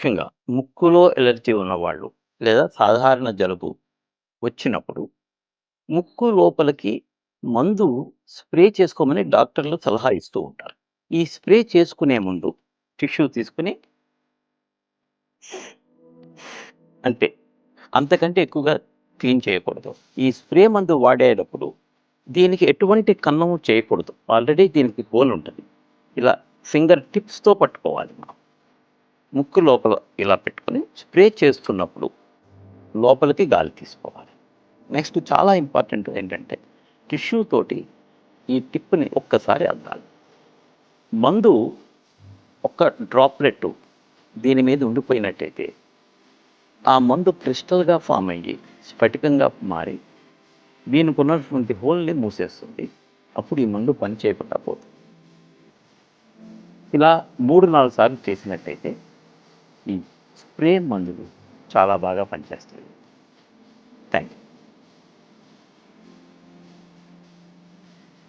ముఖ్యంగా ముక్కులో ఎలర్జీ ఉన్నవాళ్ళు లేదా సాధారణ జలుబు వచ్చినప్పుడు ముక్కు లోపలికి మందు స్ప్రే చేసుకోమని డాక్టర్లు సలహా ఇస్తూ ఉంటారు. ఈ స్ప్రే చేసుకునే ముందు టిష్యూ తీసుకొని అంతే. అంతకంటే ఎక్కువగా క్లీన్ చేయకూడదు. ఈ స్ప్రే మందు వాడేటప్పుడు దీనికి ఎటువంటి కన్నం చేయకూడదు. ఆల్రెడీ దీనికి హోల్ ఉంటది. ఇలా ఫింగర్ టిప్స్‌తో పట్టుకోవాలి మనం. ముక్కు లోపల ఇలా పెట్టుకొని స్ప్రే చేస్తున్నప్పుడు లోపలికి గాలి తీసుకోవాలి. నెక్స్ట్ చాలా ఇంపార్టెంట్ ఏంటంటే టిష్యూ తోటి ఈ టిప్‌ని ఒక్కసారి అద్దాలి. మందు ఒక్క డ్రాప్‌లెట్ దీని మీద ఉండిపోయినట్టయితే ఆ మందు క్రిస్టల్‌గా ఫార్మ్ అయ్యి స్ఫటికంగా మారి దీనికి ఉన్నటువంటి హోల్‌ని మూసేస్తుంది. అప్పుడు ఈ మందు పని చేయకుండా పోతుంది. ఇలా 3, 4 సార్లు చేసినట్టయితే ఈ స్ప్రే మందులు చాలా బాగా పనిచేస్తాయి.